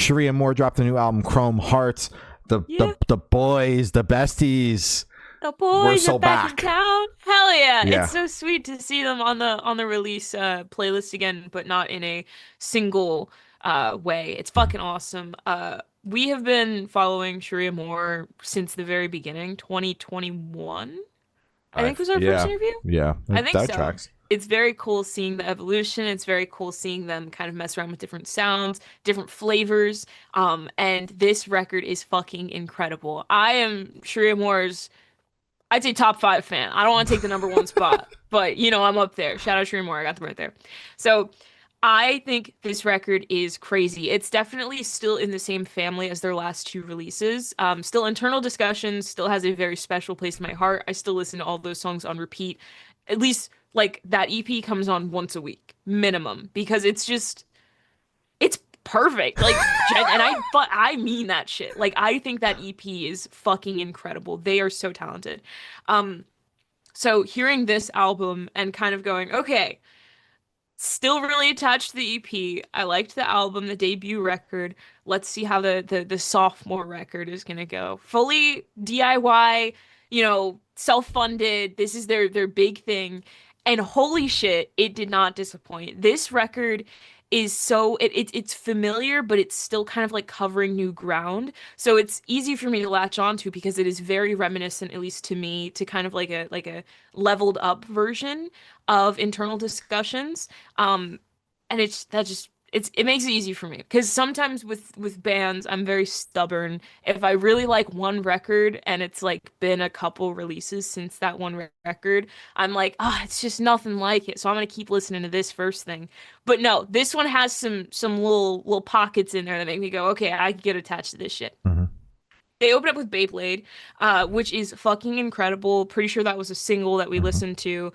Cherie Amour dropped a new album, Chrome Hearts. The boys, the besties. The We're boys are so back in back. town. Hell yeah. It's Yeah. so sweet to see them on the release playlist again, but not in a single way. It's fucking awesome. We have been following Cherie Amour since the very beginning, 2021. I think was our first Yeah. interview. Yeah. I think That so. tracks. It's very cool seeing the evolution. It's very cool seeing them kind of mess around with different sounds, different flavors. And this record is fucking incredible. I am Cherie Amour's, I'd say top five fan. I don't want to take the number one spot, but I'm up there. Shout out Cherie Amour. I got them right there. So I think this record is crazy. It's definitely still in the same family as their last two releases. Still Internal Discussions still has a very special place in my heart. I still listen to all those songs on repeat. At least like that EP comes on once a week minimum because it's perfect. Like but I mean that shit. Like I think that EP is fucking incredible. They are so talented. Um so hearing this album and kind of going, okay, still really attached to the EP. I liked the album, the debut record. Let's see how the sophomore record is gonna go. Fully DIY, self-funded. This is their big thing. And holy shit, it did not disappoint. This record is it's familiar, but it's still kind of like covering new ground. So it's easy for me to latch onto because it is very reminiscent, at least to me, to kind of like a leveled up version of Internal Discussions. And it makes it easy for me because sometimes with bands I'm very stubborn. If I really like one record and it's like been a couple releases since that one record, I'm like, it's just nothing like it. So I'm gonna keep listening to this first thing. But no, this one has some little pockets in there that make me go, okay, I can get attached to this shit. Mm-hmm. They opened up with Beyblade, which is fucking incredible. Pretty sure that was a single that we Mm-hmm. listened to.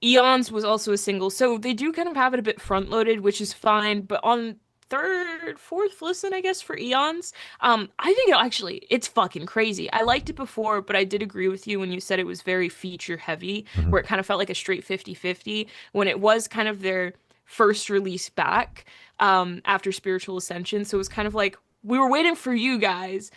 Eons was also a single, so they do kind of have it a bit front loaded, which is fine. But on third, fourth listen, I guess for Eons, I think it's fucking crazy. I liked it before, but I did agree with you when you said it was very feature heavy, Mm-hmm. where it kind of felt like a straight 50-50 when it was kind of their first release back after Spiritual Ascension. So it was kind of like we were waiting for you guys.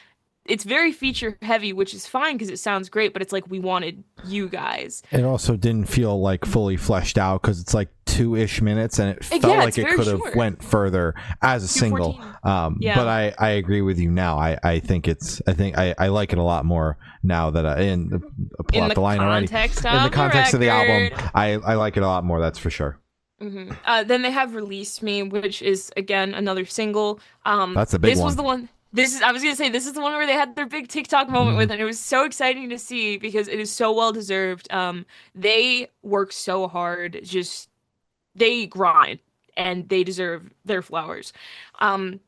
It's very feature heavy, which is fine because it sounds great, but it's like we wanted you guys. It also didn't feel like fully fleshed out because it's like 2-ish minutes and it felt Yeah, like it's it very could have short. went further as a single. 2:14. Yeah. But I agree with you now. I think I like it a lot more now that pull In out the the line already. context In the of the context of the album, record. I like it a lot more. That's for sure. Then they have Release Me, which is again another single. That's a big This was one. the one. I was gonna say this is the one where they had their big TikTok moment Mhm. with, and it was so exciting to see because it is so well deserved. They work so hard, just they grind, and they deserve their flowers.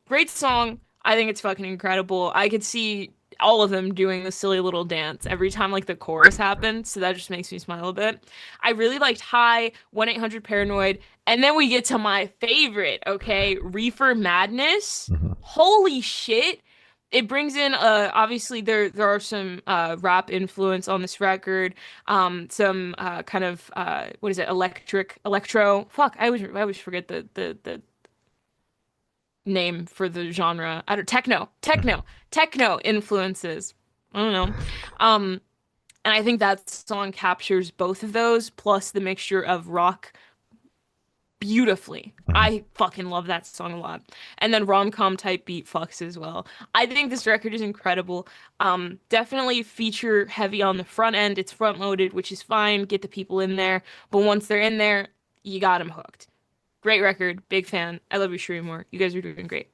Great song. I think it's fucking incredible. I could see all of them doing the silly little dance every time like the chorus happens, so that just makes me smile a bit. I really liked High, 1-800 Paranoid, and then we get to my favorite, okay, Reefer Madness. Mhm. Holy shit. It brings in obviously there are some rap influence on this record, some kind of what is it, electro, fuck, I always forget the name for the genre. I don't techno influences. I don't know. Um, and I think that song captures both of those, plus the mixture of rock beautifully. Mhm. I fucking love that song a lot. And then rom-com type beat fucks as well. I think this record is incredible. Definitely feature heavy on the front end. It's front loaded, which is fine. Get the people in there. But once they're in there, you got them hooked. Great record. Big fan. I love you, Cherie Amour. You guys are doing great.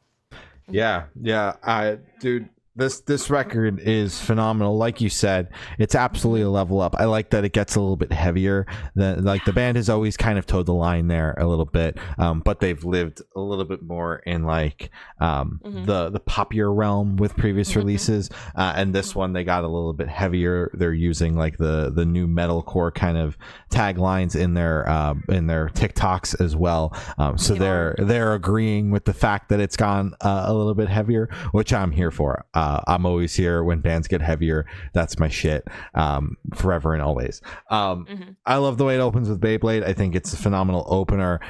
Yeah. Dude, this record is phenomenal. Like you said, it's absolutely a level up. I like that it gets a little bit heavier. The band has always kind of towed the line there a little bit, but they've lived a little bit more in like the poppier realm with previous releases. And this one they got a little bit heavier. They're using like the new metalcore kind of taglines in their TikToks as well. So they're agreeing with the fact that it's gone a little bit heavier, which I'm here for. I'm always here when bands get heavier. That's my shit, forever and always. I love the way it opens with Beyblade. I think it's a phenomenal opener.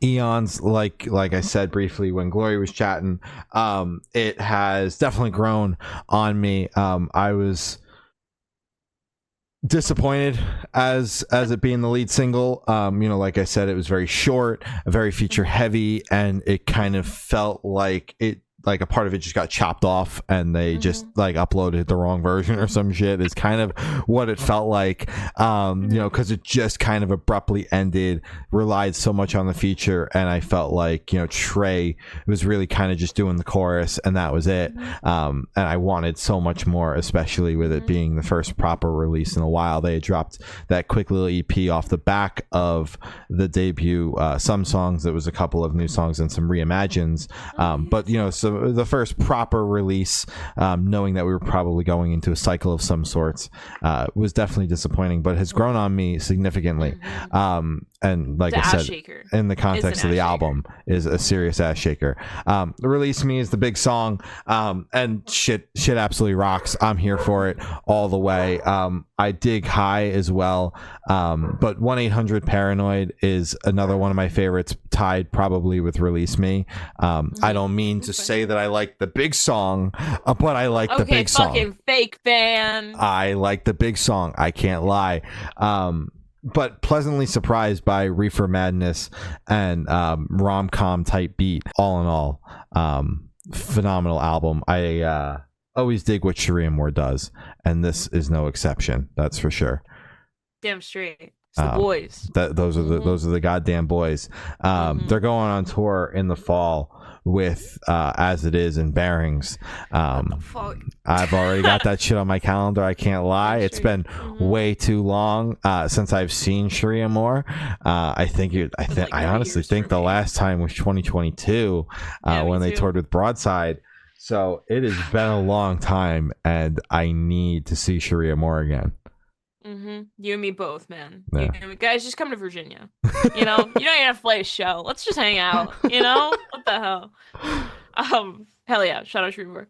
eons, like I said briefly when Glory was chatting. It has definitely grown on me. I was disappointed as it being the lead single. Like I said, it was very short, very feature heavy, and it kind of felt like it, like a part of it just got chopped off and they just like uploaded the wrong version or some shit, is kind of what it felt like. Because it just kind of abruptly ended, relied so much on the feature, and I felt like, Trey was really kind of just doing the chorus and that was it. And I wanted so much more, especially with it being the first proper release in a while. They had dropped that quick little EP off the back of the debut, Some Songs. There was a couple of new songs and some reimagines, but so the first proper release, knowing that we were probably going into a cycle of some sorts, was definitely disappointing, but has grown on me significantly. And like I said, shaker. in the context of the album, is a serious ass shaker. Release Me is the big song, and shit absolutely rocks. I'm here for it all the way. I dig High as well, but 1-800 Paranoid is another one of my favorites, tied probably with Release Me. I don't mean to say that I like the big song, but I like the big song. Okay, fucking fake fan. I like the big song, I can't lie. But pleasantly surprised by Reefer Madness and rom-com type beat. All in all, phenomenal album. I always dig what Cherie Amour does, and this is no exception. That's for sure. Damn straight. It's the boys. Those are the goddamn boys. They're going on tour in the fall with As It Is and Bearings. I've already got that shit on my calendar. I can't lie. It's been way too long since I've seen Cherie Amour. I honestly think the last time was 2022 when they toured with Broadside. So it has been a long time, and I need to see Cherie Amour again. You and me both, man. Yeah. Guys, just come to Virginia. You don't even have to play a show. Let's just hang out. What the hell? Hell yeah. Shout out Cherie Amour.